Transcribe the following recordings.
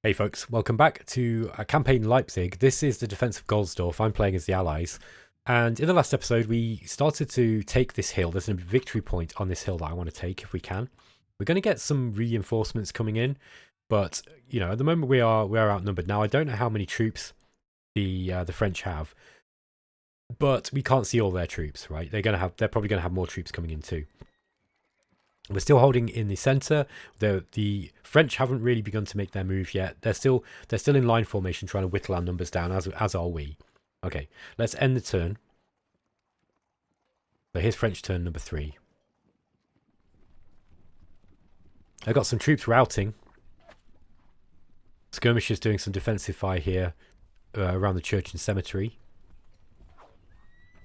Hey folks, welcome back to a campaign in Leipzig. This is the defense of Goldsdorf. I'm playing as the Allies. And in the last episode, we started to take this hill. There's a victory point on this hill that I want to take if we can. We're going to get some reinforcements coming in. But, you know, at the moment we are outnumbered. Now, I don't know how many troops the French have. But we can't see all their troops, right? They're probably going to have more troops coming in too. We're still holding in the centre. The French haven't really begun to make their move yet. They're still in line formation, trying to whittle our numbers down, as are we. Okay, let's end the turn. So here's French turn number 3. I've got some troops routing. Skirmishers doing some defensive fire here around the church and cemetery.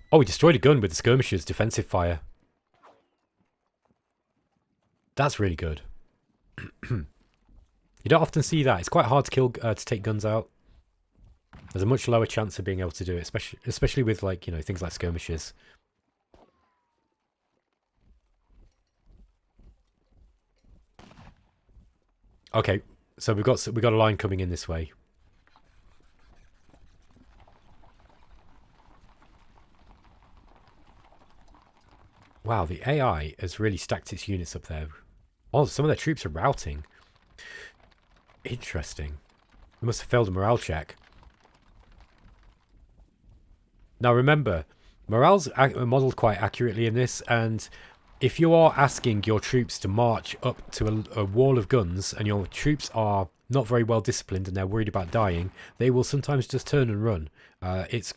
Oh, we destroyed a gun with the skirmishers' defensive fire. That's really good. You don't often see that. It's quite hard to kill to take guns out. There's a much lower chance of being able to do it, especially with, like, you know, things like skirmishes. Okay, so we've got a line coming in this way. Wow, the AI has really stacked its units up there. Oh, some of their troops are routing. Interesting. They must have failed a morale check. Now remember, morale's modelled quite accurately in this, and if you are asking your troops to march up to a wall of guns, and your troops are not very well disciplined and they're worried about dying, they will sometimes just turn and run. It's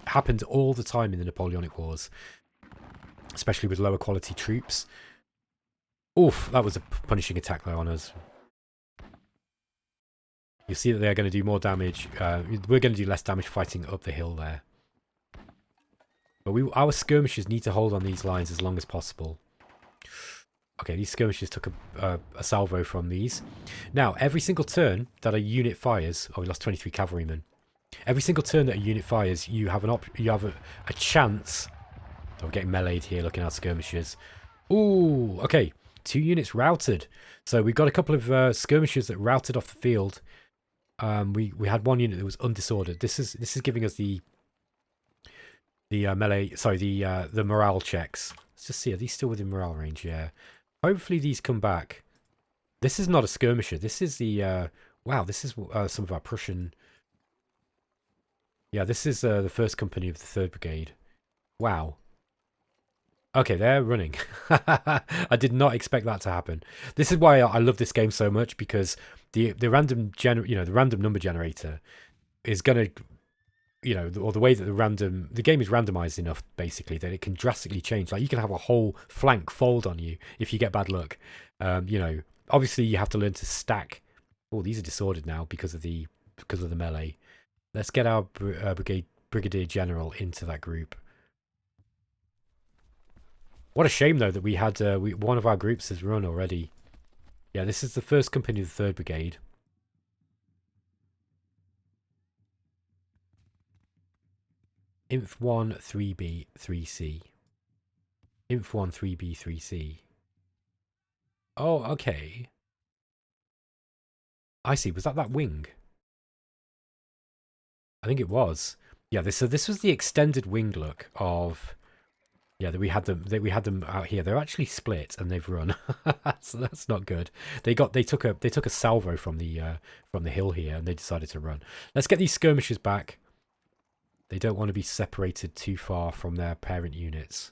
happened all the time in the Napoleonic Wars, especially with lower quality troops. Oof, that was a punishing attack though on us. You see that they're going to do more damage. We're going to do less damage fighting up the hill there. But our skirmishers need to hold on these lines as long as possible. Okay, these skirmishers took a salvo from these. Now, every single turn that a unit fires... Oh, we lost 23 cavalrymen. Every single turn that a unit fires, you have a chance... Oh, we're getting meleeed here, looking at skirmishers. Ooh, okay. 2 units routed. So we've got a couple of skirmishers that routed off the field. We had 1 unit that was undisordered. This is giving us the melee. Sorry, the morale checks. Let's just see. Are these still within morale range? Yeah. Hopefully these come back. This is not a skirmisher. This is the wow. This is some of our Prussian. Yeah, this is the first company of the 3rd Brigade. Wow. Okay, they're running. I did not expect that to happen. This is why I love this game so much, because the random the random number generator is gonna, you know, or the way that the game is randomized enough basically that it can drastically change. Like, you can have a whole flank fold on you if you get bad luck. You know, obviously you have to learn to stack. Oh, these are disordered now because of the melee. Let's get our brigadier general into that group. What a shame, though, that we had one of our groups has run already. Yeah, this is the 1st company of the 3rd Brigade. Inf 1, 3B, 3C. Inf 1, 3B, 3C. Oh, okay. I see. Was that wing? I think it was. Yeah, this was the extended wing look of... Yeah, we had them out here. They're actually split and they've run. So that's not good. They took a salvo from the hill here, and they decided to run. Let's get these skirmishers back. They don't want to be separated too far from their parent units.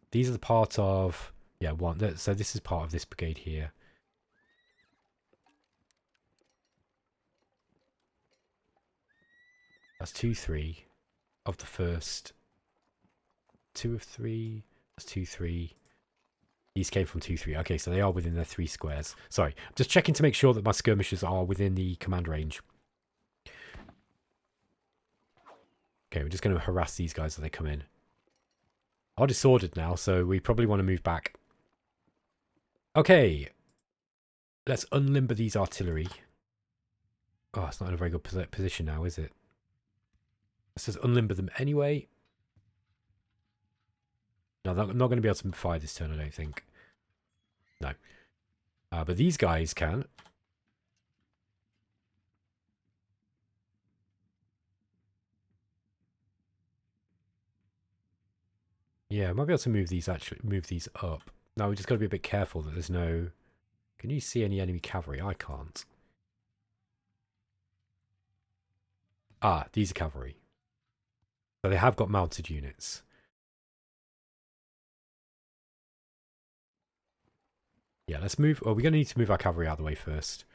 These are the part of one. So this is part of this brigade here. That's 2-3 of the first. 2 of 3. That's 2-3. These came from 2-3. Okay, so they are within their 3 squares. Sorry, I'm just checking to make sure that my skirmishers are within the command range. Okay, we're just going to harass these guys as they come in. Are disordered now, so we probably want to move back. Okay, let's unlimber these artillery. Oh, it's not in a very good position now, is it? Let's just unlimber them anyway. No, I'm not going to be able to fire this turn, I don't think. No. But these guys can. Yeah, I might be able to move these up. Now we just got to be a bit careful that there's no. Can you see any enemy cavalry? I can't. Ah, these are cavalry. So they have got mounted units. Yeah, let's move. Oh, we're going to need to move our cavalry out of the way first.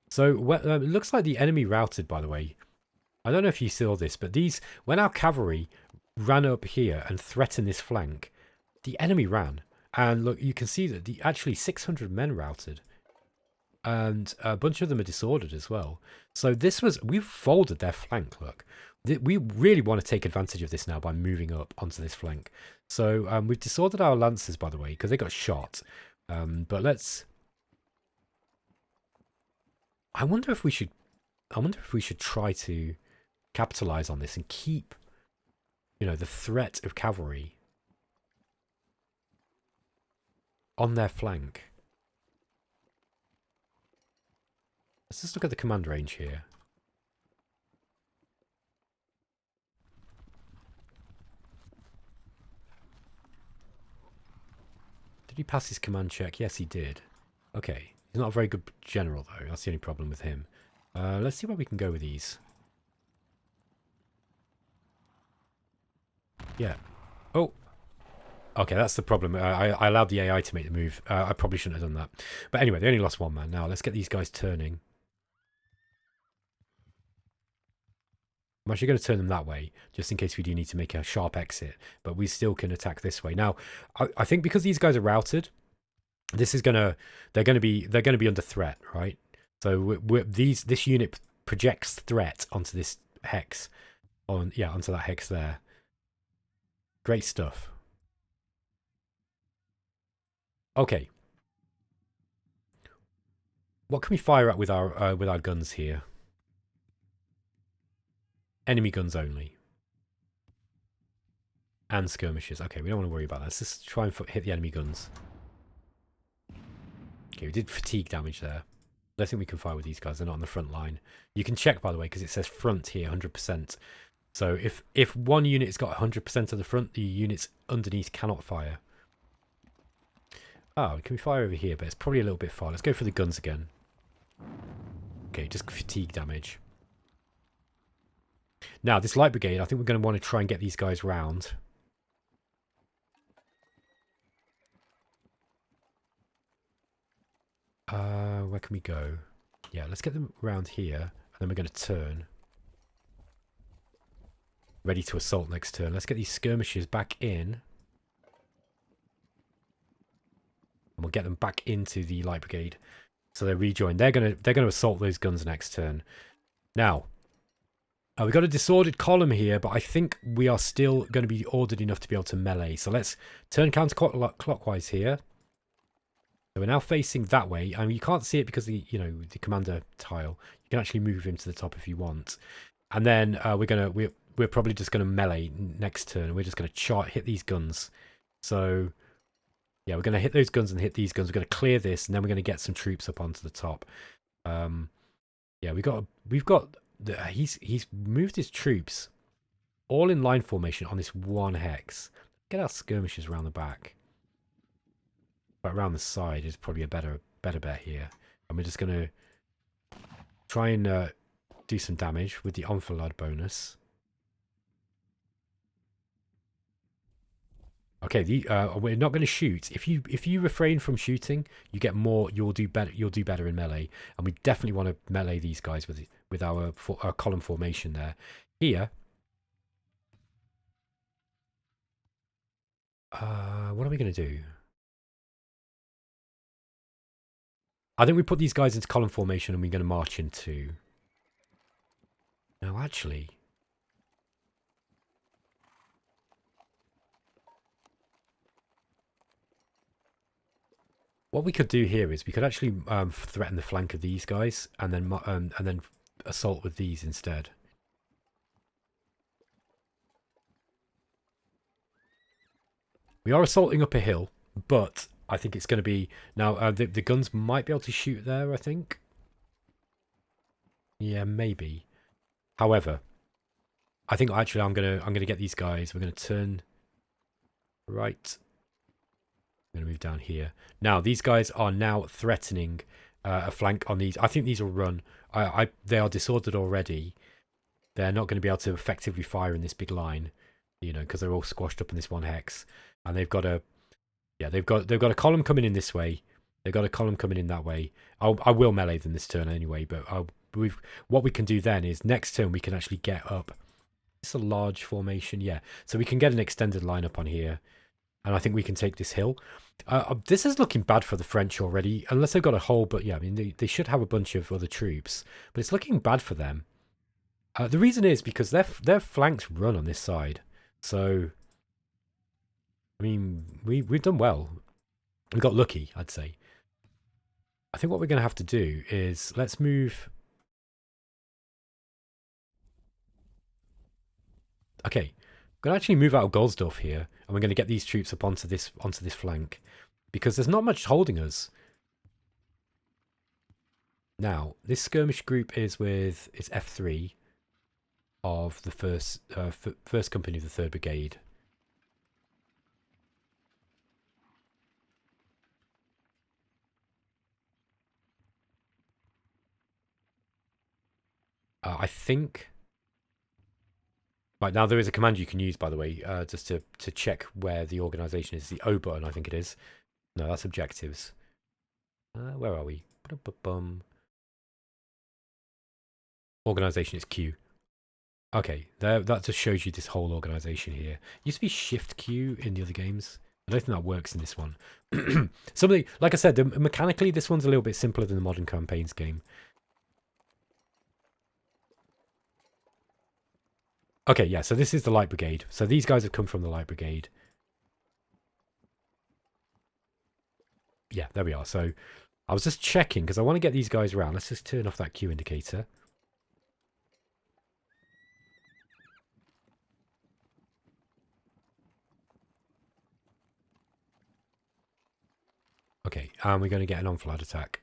So it looks like the enemy routed, by the way. I don't know if you saw this, but when our cavalry ran up here and threatened this flank, the enemy ran. And look, you can see that actually 600 men routed. And a bunch of them are disordered as well. So we've folded their flank, look. We really want to take advantage of this now by moving up onto this flank. So we've disordered our lancers, by the way, because they got shot. But I wonder if we should try to capitalize on this and keep, the threat of cavalry on their flank. Let's just look at the command range here. Did he pass his command check? Yes, he did. Okay. He's not a very good general, though. That's the only problem with him. Let's see where we can go with these. Yeah. Oh. Okay, that's the problem. I allowed the AI to make the move. I probably shouldn't have done that. But anyway, they only lost one man. Now, let's get these guys turning. I'm actually going to turn them that way, just in case we do need to make a sharp exit. But we still can attack this way. Now, I think because these guys are routed, they're going to be under threat, right? So this unit projects threat onto this hex, onto that hex there. Great stuff. Okay. What can we fire at with our guns here? Enemy guns only. And skirmishes. Okay, we don't want to worry about that. Let's just try and hit the enemy guns. Okay, we did fatigue damage there. I don't think we can fire with these guys. They're not on the front line. You can check, by the way, because it says front here, 100%. So if one unit's got 100% of the front, the units underneath cannot fire. Oh, can we fire over here? But it's probably a little bit far. Let's go for the guns again. Okay, just fatigue damage. Now, this light brigade, I think we're going to want to try and get these guys round. Where can we go? Yeah, let's get them around here. And then we're going to turn. Ready to assault next turn. Let's get these skirmishers back in. And we'll get them back into the light brigade. So they rejoin. They're gonna assault those guns next turn. Now, we've got a disordered column here, but I think we are still going to be ordered enough to be able to melee. So let's turn counterclockwise here. So we're now facing that way. I mean, you can't see it because the commander tile. You can actually move him to the top if you want. And then we're probably just gonna melee next turn. We're just gonna hit these guns. So yeah, we're gonna hit those guns and hit these guns. We're gonna clear this, and then we're gonna get some troops up onto the top. Yeah, he's moved his troops all in line formation on this one hex. Get our skirmishers around the back. But around the side is probably a better bet here. And we're just going to try and do some damage with the enfilade bonus. Okay, we're not going to shoot. If you refrain from shooting, you get more. You'll do better in melee, and we definitely want to melee these guys with our column formation there. Here, what are we going to do? I think we put these guys into column formation, and we're going to march into. No, actually. What we could do here is we could actually threaten the flank of these guys and then assault with these instead. We are assaulting up a hill, but I think it's going to be now. The guns might be able to shoot there. I think. Yeah, maybe. However, I think actually I'm gonna get these guys. We're gonna turn. Right. I'm going to move down here. Now, these guys are now threatening a flank on these. I think these will run. They are disordered already. They're not going to be able to effectively fire in this big line, you know, because they're all squashed up in this one hex. And they've got a, yeah, they've got a column coming in this way. They've got a column coming in that way. I will melee them this turn anyway, but what we can do then is next turn we can actually get up. It's a large formation, yeah. So we can get an extended line up on here. And I think we can take this hill. This is looking bad for the French already, unless they've got a whole, but yeah, I mean, they should have a bunch of other troops. But it's looking bad for them. The reason is because their flanks run on this side. So, I mean, we've done well. We got lucky, I'd say. I think what we're going to have to do is, let's move... Okay, we're going to actually move out of Goldsdorf here, and we're going to get these troops up onto this flank, because there's not much holding us. Now, this skirmish group is with it's F3 of the first company of the 3rd Brigade. I think. Right, now there is a command you can use, by the way, just to check where the organisation is. The O button, I think it is. No, that's objectives. Where are we? Organisation is Q. Okay, that just shows you this whole organisation here. It used to be Shift Q in the other games. I don't think that works in this one. Something like I said, mechanically this one's a little bit simpler than the Modern Campaigns game. Okay, yeah, so this is the Light Brigade. So these guys have come from the Light Brigade. Yeah, there we are. So I was just checking because I want to get these guys around. Let's just turn off that Q indicator. Okay, and we're going to get an enfilade attack.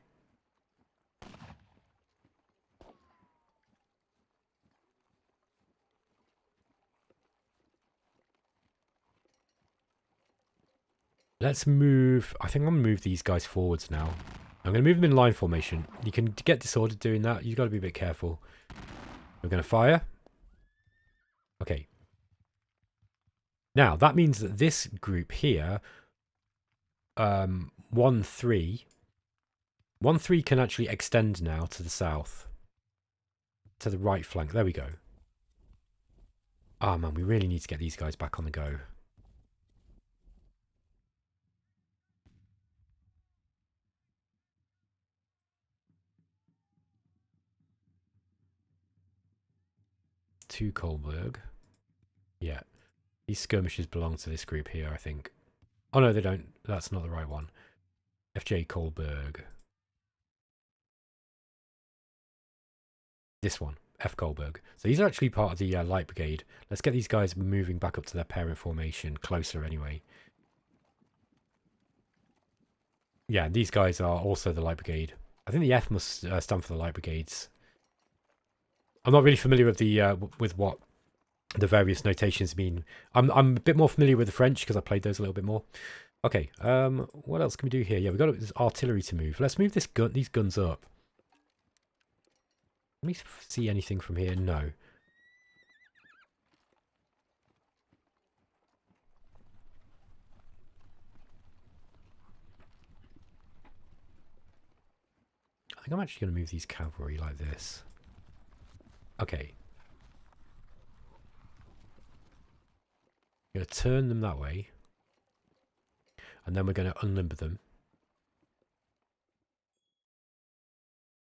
Let's move... I think I'm going to move these guys forwards now. I'm going to move them in line formation. You can get disordered doing that. You've got to be a bit careful. We're going to fire. Okay. Now, that means that this group here... 1-3... 1-3 can actually extend now to the south. To the right flank. There we go. Oh, man, we really need to get these guys back on the go. To Kolberg. Yeah. These skirmishes belong to this group here, I think. Oh, no, they don't. That's not the right one. FJ Kolberg. This one. F. Kolberg. So these are actually part of the Light Brigade. Let's get these guys moving back up to their parent formation. Closer, anyway. Yeah, these guys are also the Light Brigade. I think the F must stand for the Light Brigades. I'm not really familiar with the with what the various notations mean. I'm a bit more familiar with the French because I played those a little bit more. Okay, what else can we do here? Yeah, we've got this artillery to move. Let's move these guns up. Let me see anything from here. No. I think I'm actually going to move these cavalry like this. Okay. I'm going to turn them that way. And then we're going to unlimber them.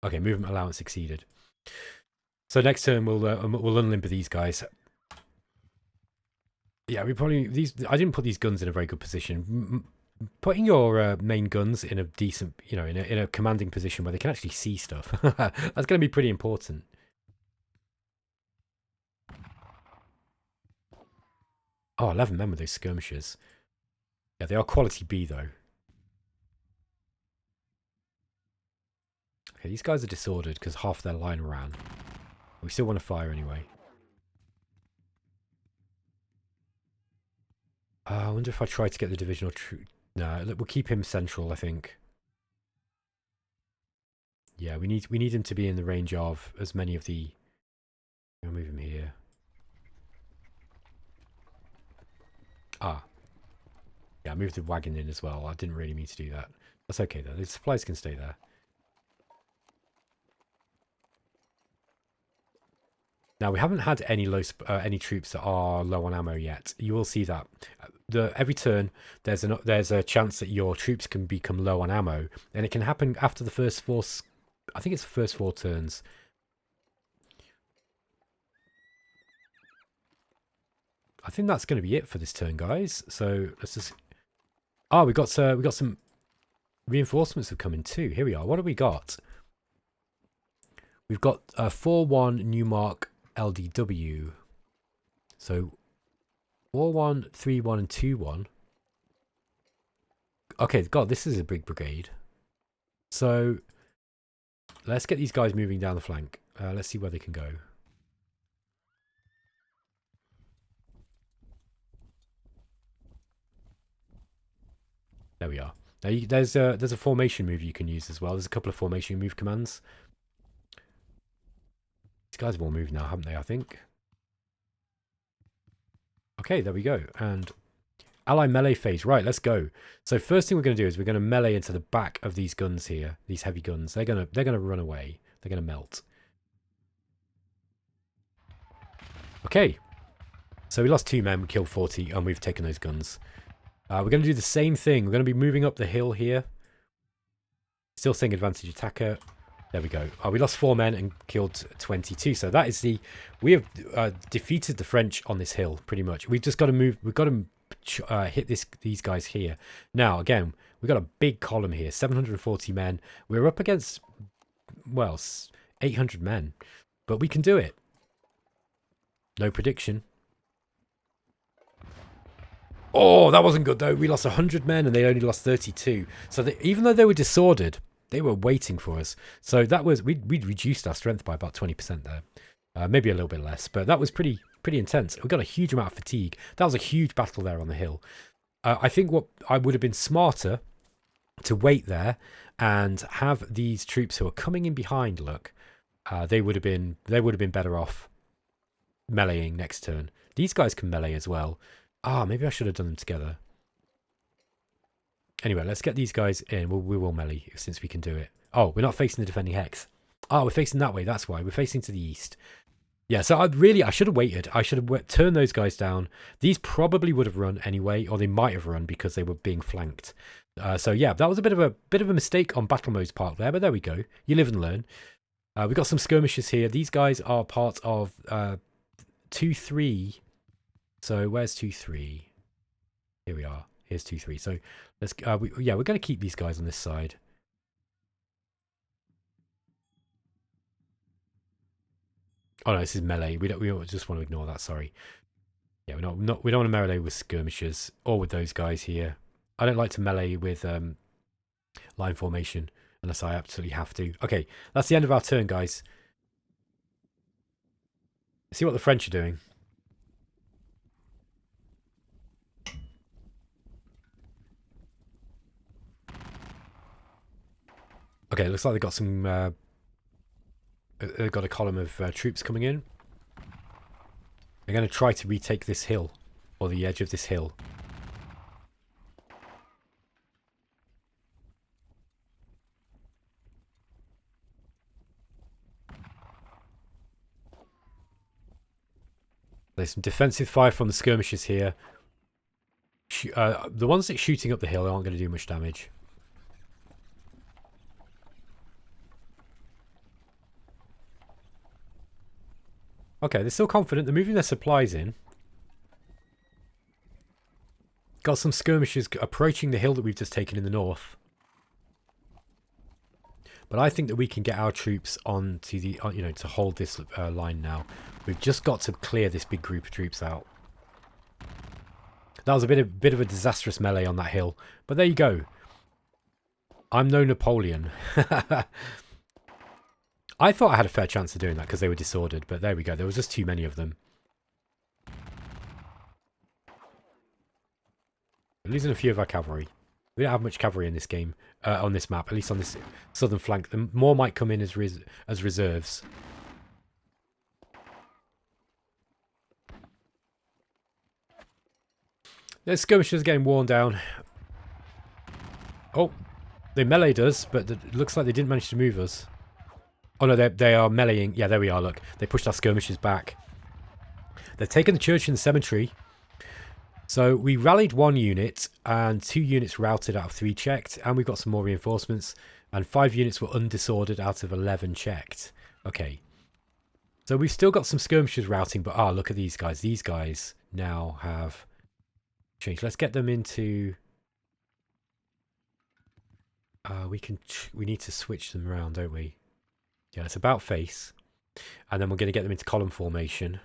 Okay, movement allowance exceeded. So next turn we'll unlimber these guys. Yeah, we probably I didn't put these guns in a very good position. Putting your main guns in a decent, you know, in a commanding position where they can actually see stuff. That's going to be pretty important. Oh, 11 men with those skirmishers. Yeah, they are quality B though. Okay, these guys are disordered because half their line ran. We still want to fire anyway. I wonder if I try to get the divisional troop. No, we'll keep him central, I think. Yeah, we need him to be in the range of as many of the... I'll move him here. Ah. Yeah, I moved the wagon in as well. I didn't really mean to do that. That's okay though. The supplies can stay there. Now we haven't had any any troops that are low on ammo yet. You will see that every turn there's a chance that your troops can become low on ammo, and it can happen after the first four. I think it's the first 4 turns. I think that's going to be it for this turn, guys. So let's just. Oh, we got some reinforcements have come in too. Here we are. What have we got? We've got 4-1 Newmark LDW. So 4-1, 3-1, and 2-1. Okay, God, this is a big brigade. So let's get these guys moving down the flank. Let's see where they can go. There we are. Now there's a formation move you can use as well. There's a couple of formation move commands. These guys have all moved now, haven't they, I think? Okay, there we go. And ally melee phase. Right, let's go. So first thing we're going to do is we're going to melee into the back of these guns here. These heavy guns. They're going to run away. They're going to melt. Okay. So we lost 2 men, we killed 40, and we've taken those guns. We're going to do the same thing. We're going to be moving up the hill here. Still saying advantage attacker. There we go. We lost 4 men and killed 22. So that is the... We have defeated the French on this hill, pretty much. We've just got to move... We've got to hit these guys here. Now, again, we've got a big column here. 740 men. We're up against, well, 800 men. But we can do it. No prediction. Oh, that wasn't good, though. We lost 100 men and they only lost 32. So even though they were disordered... They were waiting for us. So that was... We'd reduced our strength by about 20% there. Maybe a little bit less. But that was pretty intense. We got a huge amount of fatigue. That was a huge battle there on the hill. I think what I would have been smarter to wait there and have these troops who are coming in behind, look. They would have been better off meleeing next turn. These guys can melee as well. Maybe I should have done them together. Anyway, let's get these guys in. We will melee since we can do it. Oh, we're not facing the defending hex. Oh, we're facing that way. That's why. We're facing to the east. Yeah, so I should have waited. I should have turned those guys down. These probably would have run anyway, or they might have run because they were being flanked. So yeah, that was a bit of a mistake on Battle Mode's part there, but there we go. You live and learn. We've got some skirmishes here. These guys are part of 2-3. So where's 2-3? Here we are. Here's 2-3. So let's we're going to keep these guys on this side. Oh no, this is melee. We just want to ignore that. Sorry. Yeah, we don't want to melee with skirmishers or with those guys here. I don't like to melee with line formation unless I absolutely have to. Okay, that's the end of our turn, guys. Let's see what the French are doing. Okay, it looks like they've got some... they've got a column of troops coming in. They're going to try to retake this hill, or the edge of this hill. There's some defensive fire from the skirmishers here. The ones that are shooting up the hill aren't going to do much damage. Okay, they're still confident. They're moving their supplies in. Got some skirmishers approaching the hill that we've just taken in the north. But I think that we can get our troops on to the, to hold this line now. We've just got to clear this big group of troops out. That was a bit of a disastrous melee on that hill. But there you go. I'm no Napoleon. I thought I had a fair chance of doing that because they were disordered, but there we go. There was just too many of them. We're losing a few of our cavalry. We don't have much cavalry in this game, on this map, at least on this southern flank. The more might come in as reserves. Their skirmishers are getting worn down. Oh, they meleeed us, but it looks like they didn't manage to move us. Oh no, they are meleeing. Yeah, there we are, look. They pushed our skirmishers back. They've taken the church and the cemetery. So we rallied 1 unit, and 2 units routed out of 3 checked, and we've got some more reinforcements, and 5 units were undisordered out of 11 checked. Okay. So we've still got some skirmishers routing, but look at these guys. These guys now have changed. Let's get them into... we need to switch them around, don't we? Yeah, it's about face. And then we're going to get them into column formation.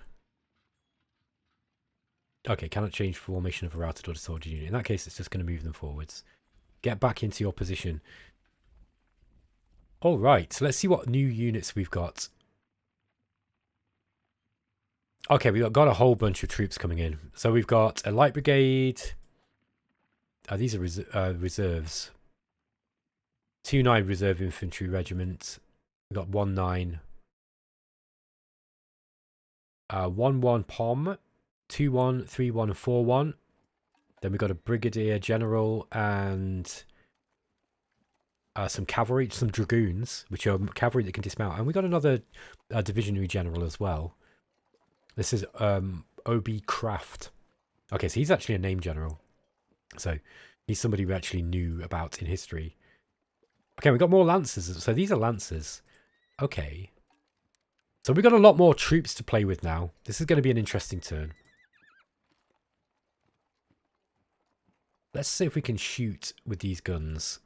Okay, cannot change formation of a routed or disordered unit. In that case, it's just going to move them forwards. Get back into your position. All right, so let's see what new units we've got. Okay, we've got a whole bunch of troops coming in. So we've got a light brigade. These are reserves. 2-9 reserve infantry regiment. We've got 1-9. 1-1 POM. 2-1, 3-1, and 4-1. Then we've got a brigadier general and some cavalry, some dragoons, which are cavalry that can dismount. And we've got another divisionary general as well. This is O.B. Kraft. Okay, so he's actually a named general. So he's somebody we actually knew about in history. Okay, we've got more lancers. So these are lancers. Okay. So we've got a lot more troops to play with now. This is going to be an interesting turn. Let's see if we can shoot with these guns.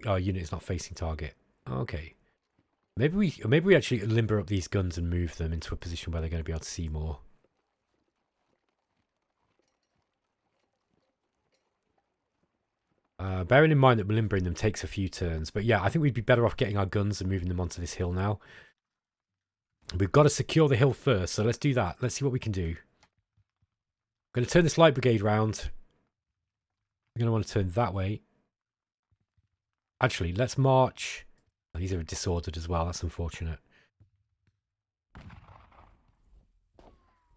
Our unit is not facing target. Okay. Maybe we actually limber up these guns and move them into a position where they're going to be able to see more. Bearing in mind that limbering them takes a few turns. But yeah, I think we'd be better off getting our guns and moving them onto this hill now. We've got to secure the hill first, so let's do that. Let's see what we can do. I'm going to turn this light brigade round. We're going to want to turn that way. Actually, let's march. Oh, these are disordered as well. That's unfortunate.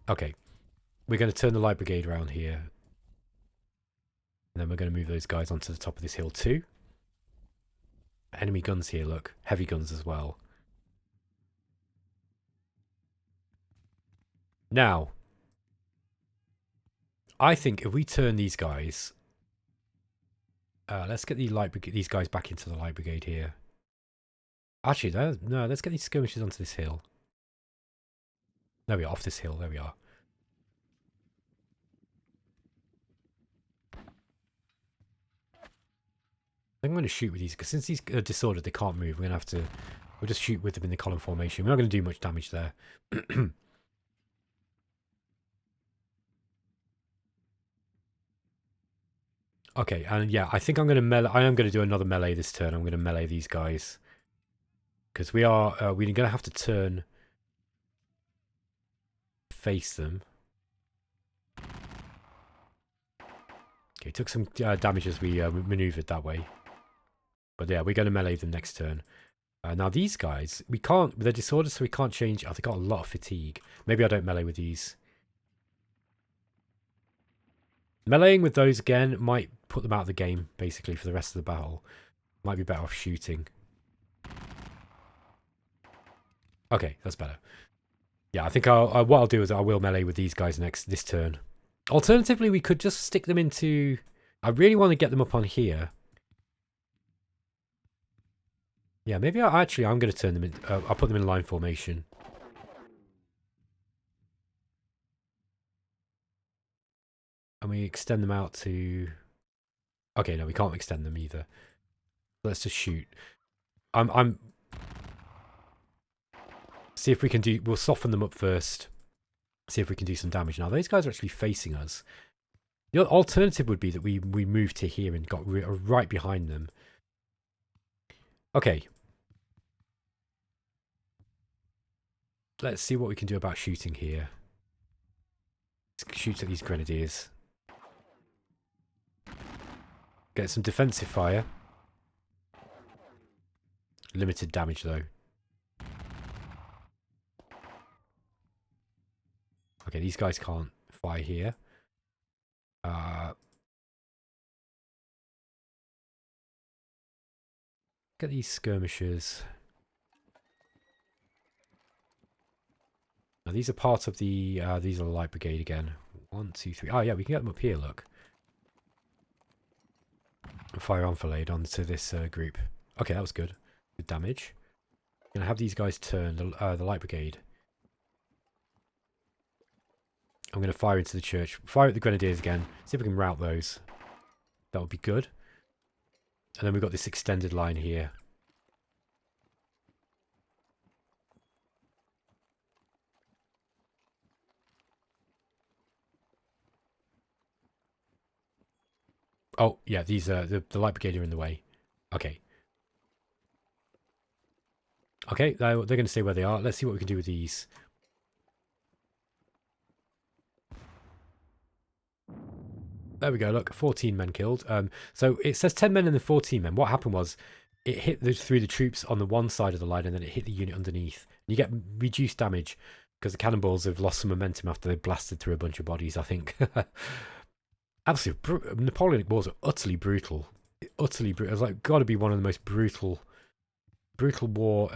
Okay. We're going to turn the light brigade around here. And then we're going to move those guys onto the top of this hill too. Enemy guns here, look. Heavy guns as well. Now, I think if we turn these guys... let's get these guys back into the light brigade here. Actually, no, let's get these skirmishers onto this hill. There we are, off this hill, there we are. I think I'm going to shoot with these, because since these are disordered, they can't move. We're going to have to... We'll just shoot with them in the column formation. We're not going to do much damage there. Okay, and yeah, I think I'm going to melee... I am going to do another melee this turn. I'm going to melee these guys. Because we're going to have to turn... face them. Okay, took some damage as we maneuvered that way. But yeah, we're going to melee them next turn. Now these guys, we can't... They're disordered, so we can't change... Oh, they've got a lot of fatigue. Maybe I don't melee with these. Meleeing with those again might put them out of the game, basically, for the rest of the battle. Might be better off shooting. Okay, that's better. Yeah, I think what I'll do is I will melee with these guys this turn. Alternatively, we could just stick them into... I really want to get them up on here. Yeah, maybe I'm going to turn them in... I'll put them in line formation. And we extend them out to... Okay, no, we can't extend them either. Let's just shoot. See if we can do... We'll soften them up first. See if we can do some damage. Now, those guys are actually facing us. The alternative would be that we moved to here and got right behind them. Okay. Let's see what we can do about shooting here. Shoots at these grenadiers. Get some defensive fire. Limited damage though. Okay, these guys can't fire here. Get these skirmishers. Now these are part of the these are the light brigade again. 1, 2, 3. Oh yeah, we can get them up here, look. Fire enfilade onto this group. Okay, that was good. Good damage. Gonna have these guys turn the light brigade. I'm gonna fire into the church. Fire at the grenadiers again. See if we can rout those. That would be good. And then we've got this extended line here. Oh, yeah, these the light brigade are in the way. Okay. Okay, they're going to stay where they are. Let's see what we can do with these. There we go, look, 14 men killed. So it says 10 men and then 14 men. What happened was, it hit through the troops on the one side of the line and then it hit the unit underneath. You get reduced damage because the cannonballs have lost some momentum after they blasted through a bunch of bodies, I think. Absolutely, Napoleonic wars are utterly brutal. Utterly brutal. It's like got to be one of the most brutal war.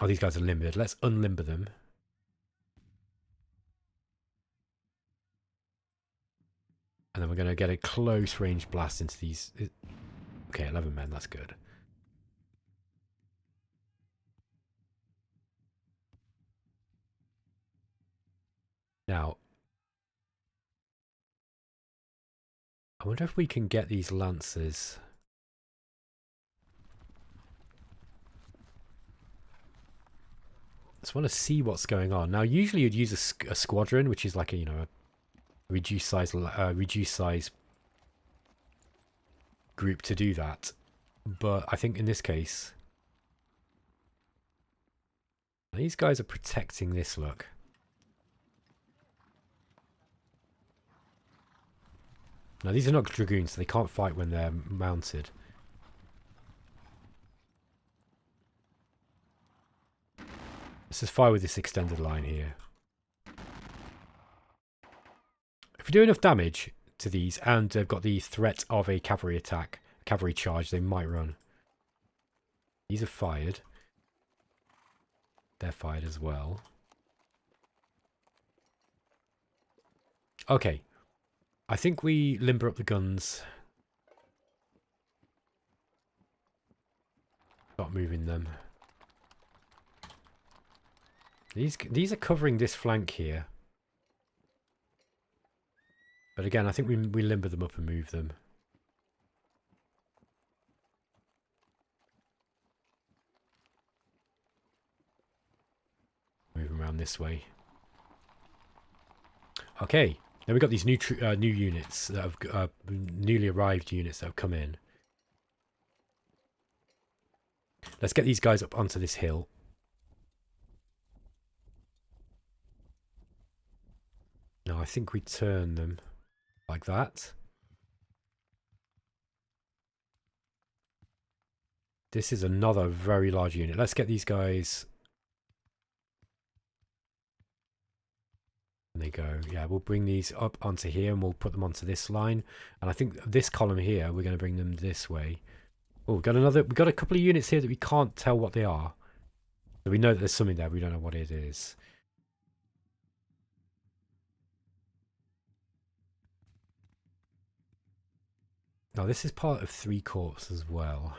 Oh, these guys are limbered. Let's unlimber them. And then we're going to get a close range blast into these. Okay, 11 men. That's good. Now, I wonder if we can get these lancers. I just want to see what's going on. Now, usually you'd use a squadron, which is like a, you know, a reduced size group to do that. But I think in this case, these guys are protecting this, look. Now, these are not dragoons, so they can't fight when they're mounted. Let's just fire with this extended line here. If we do enough damage to these, and they've got the threat of a cavalry attack, cavalry charge, they might run. These are fired. They're fired as well. Okay. I think we limber up the guns. Start moving them. These are covering this flank here. But again, I think we limber them up and move them. Move them around this way. Okay. Then we've got these new units that have newly arrived units that have come in. Let's get these guys up onto this hill. Now I think we turn them like that. This is another very large unit. Let's get these guys. And they go. Yeah, we'll bring these up onto here and we'll put them onto this line. And I think this column here, we're going to bring them this way. Oh, we've got a couple of units here that we can't tell what they are. So we know that there's something there, but we don't know what it is. Now this is part of 3 Corps as well.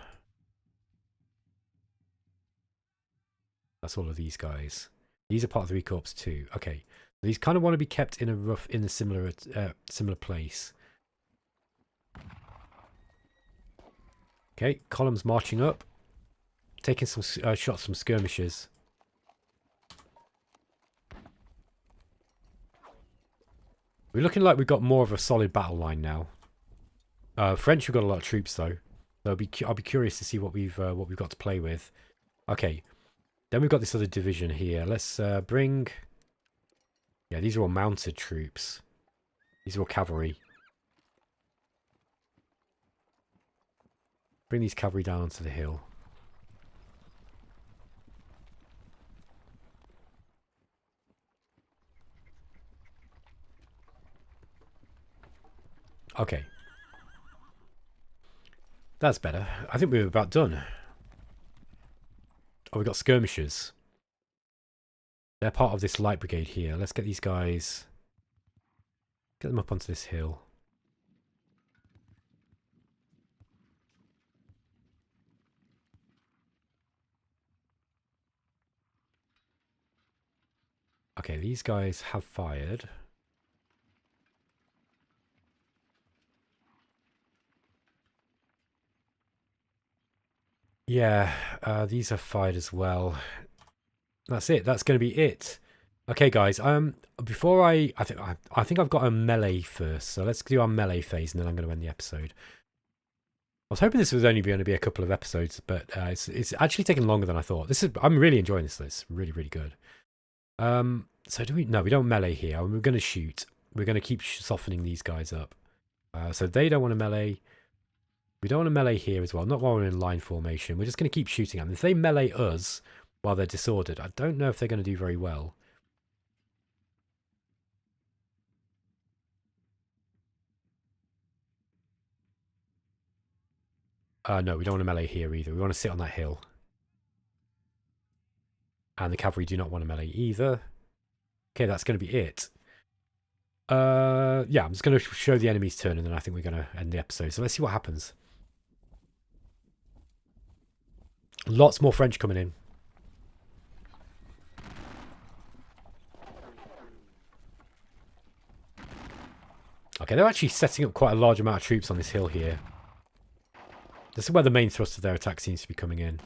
That's all of these guys. These are part of 3 Corps too. Okay. These kind of want to be kept in a similar place. Okay, columns marching up, taking some shots from skirmishers. We're looking like we've got more of a solid battle line now. French have got a lot of troops though. So I'll be curious to see what we've got to play with. Okay, then we've got this other division here. Let's bring. Yeah, these are all mounted troops. These are all cavalry. Bring these cavalry down onto the hill. Okay. That's better. I think we were about done. Oh, we got skirmishers. They're part of this light brigade here. Let's get these guys... Get them up onto this hill. Okay, these guys have fired. Yeah, these have fired as well. That's it. That's going to be it. Okay, guys. Before I think I've got a melee first, so let's do our melee phase, and then I'm going to end the episode. I was hoping this was only going to be a couple of episodes, but it's actually taken longer than I thought. I'm really enjoying this. It's really, really good. So do we? No, we don't melee here. We're going to shoot. We're going to keep softening these guys up. So they don't want to melee. We don't want to melee here as well. Not while we're in line formation. We're just going to keep shooting at them. If they melee us while they're disordered, I don't know if they're going to do very well. No, we don't want to melee here either. We want to sit on that hill. And the cavalry do not want to melee either. Okay, that's going to be it. Yeah, I'm just going to show the enemy's turn, and then I think we're going to end the episode. So let's see what happens. Lots more French coming in. Okay, they're actually setting up quite a large amount of troops on this hill here. This is where the main thrust of their attack seems to be coming in.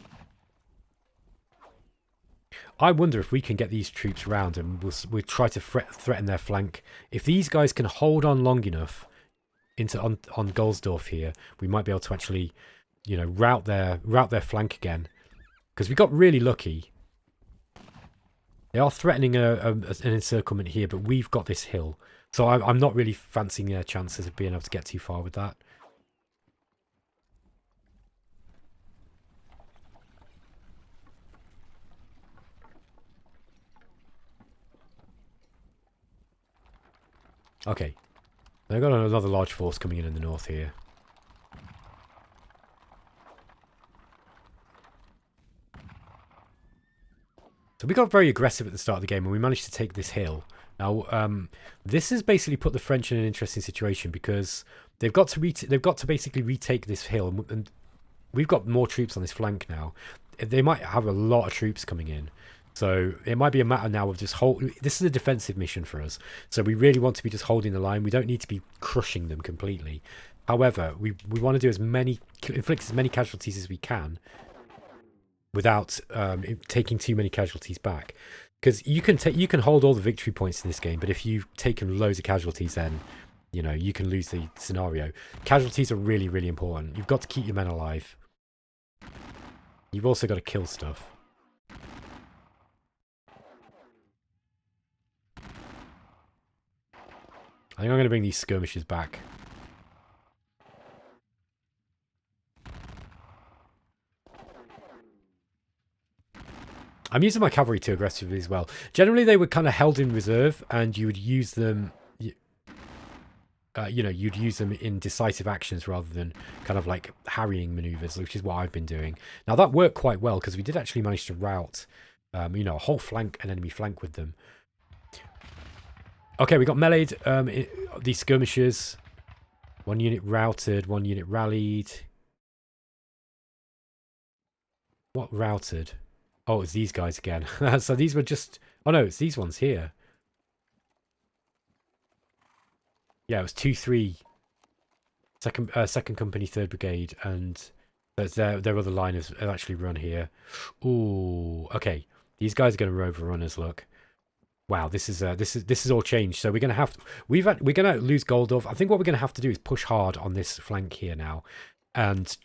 I wonder if we can get these troops round and we'll try to threaten their flank. If these guys can hold on long enough on Goldsdorf here, we might be able to actually, you know, rout their flank again. Because we got really lucky. They are threatening an encirclement here, but we've got this hill. So I'm not really fancying their chances of being able to get too far with that. Okay. They've got another large force coming in the north here. So we got very aggressive at the start of the game and we managed to take this hill. Now, this has basically put the French in an interesting situation because they've got to basically retake this hill, and we've got more troops on this flank now. They might have a lot of troops coming in, so it might be a matter now of just this is a defensive mission for us, so we really want to be just holding the line. We don't need to be crushing them completely. However, we want to do inflict as many casualties as we can without taking too many casualties back. Because you can hold all the victory points in this game, but if you've taken loads of casualties, then you know you can lose the scenario. Casualties are really, really important. You've got to keep your men alive. You've also got to kill stuff. I think I'm going to bring these skirmishers back. I'm using my cavalry too aggressively as well. Generally, they were kind of held in reserve, and you would use them. You know, you'd use them in decisive actions rather than kind of like harrying maneuvers, which is what I've been doing. Now that worked quite well because we did actually manage to rout, you know, a whole flank, an enemy flank with them. Okay, we got meleeed. These skirmishers. One unit routed, one unit rallied. What routed? Oh, it's these guys again. So these were just... Oh no, it's these ones here. Yeah, it was 2-3. Second Company, 3rd Brigade, and their other line is actually run here. Ooh, okay. These guys are going to overrun us. Look, wow, this is all changed. So we're going to have we're going to lose Goldsdorf. I think what we're going to have to do is push hard on this flank here now, and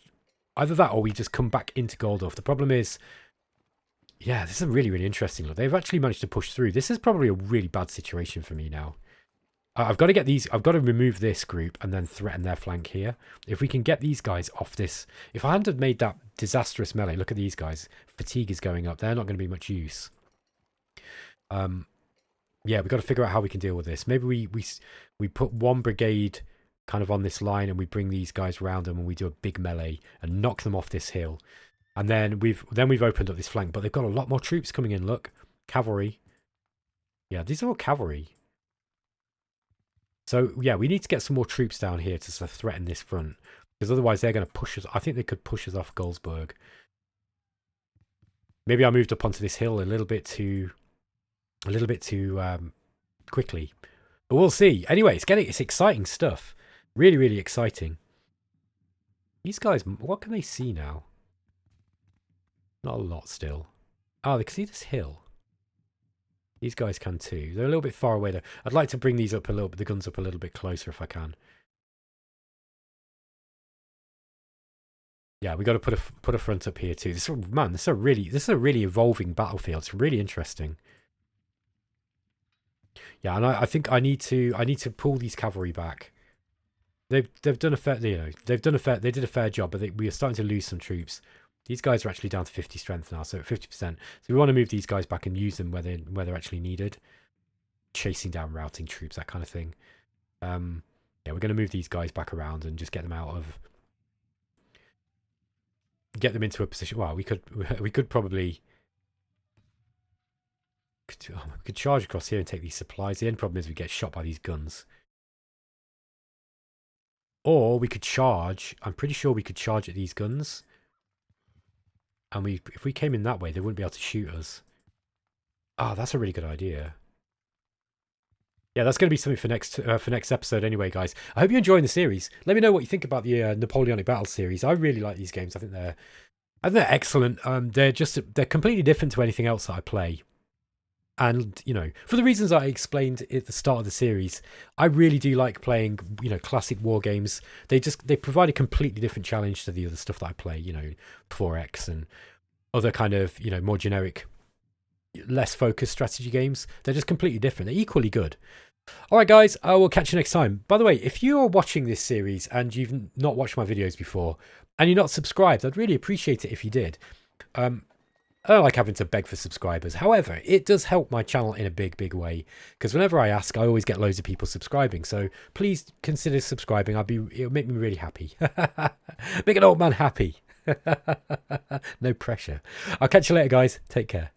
either that or we just come back into Goldsdorf. The problem is Yeah, this is a really, really interesting look. They've actually managed to push through. This is probably a really bad situation for me now. I've got to get these. I've got to remove this group and then threaten their flank here. If we can get these guys off this. If I hadn't have made that disastrous melee, look at these guys. Fatigue is going up. They're not going to be much use. Yeah, we've got to figure out how we can deal with this. Maybe we put one brigade kind of on this line and we bring these guys around them and we do a big melee and knock them off this hill. And then we've opened up this flank, but they've got a lot more troops coming in. Look, cavalry. Yeah, these are all cavalry. So yeah, we need to get some more troops down here to sort of threaten this front, because otherwise they're going to push us. I think they could push us off Goldsburg. Maybe I moved up onto this hill a little bit too quickly, but we'll see. Anyway, it's exciting stuff. Really, really exciting. These guys, what can they see now? Not a lot still. Oh, they can see this hill. These guys can too. They're a little bit far away though. I'd like to bring these up a little bit, the guns up a little bit closer if I can. Yeah, we got to put a front up here too. This is a really evolving battlefield. It's really interesting. Yeah, and I think I need to pull these cavalry back. They've done a fair, they did a fair job, but we are starting to lose some troops. These guys are actually down to 50 strength now, so 50%. So we want to move these guys back and use them where they're actually needed. Chasing down routing troops, that kind of thing. Yeah, we're going to move these guys back around and just get them out of... Get them into a position... Well, we could probably... We could charge across here and take these supplies. The only problem is we get shot by these guns. Or we could charge... I'm pretty sure we could charge at these guns. And if we came in that way, they wouldn't be able to shoot us. Ah, that's a really good idea. Yeah, that's going to be something for next episode anyway, guys. I hope you're enjoying the series. Let me know what you think about the Napoleonic Battles series. I really like these games. I think they're excellent. They're completely different to anything else that I play. And, for the reasons I explained at the start of the series, I really do like playing, classic war games. They provide a completely different challenge to the other stuff that I play, 4X and other kind of, more generic, less focused strategy games. They're just completely different. They're equally good. All right, guys, I will catch you next time. By the way, if you are watching this series and you've not watched my videos before and you're not subscribed, I'd really appreciate it if you did. I don't like having to beg for subscribers. However, it does help my channel in a big, big way. Because whenever I ask, I always get loads of people subscribing. So please consider subscribing. It'll make me really happy. Make an old man happy. No pressure. I'll catch you later, guys. Take care.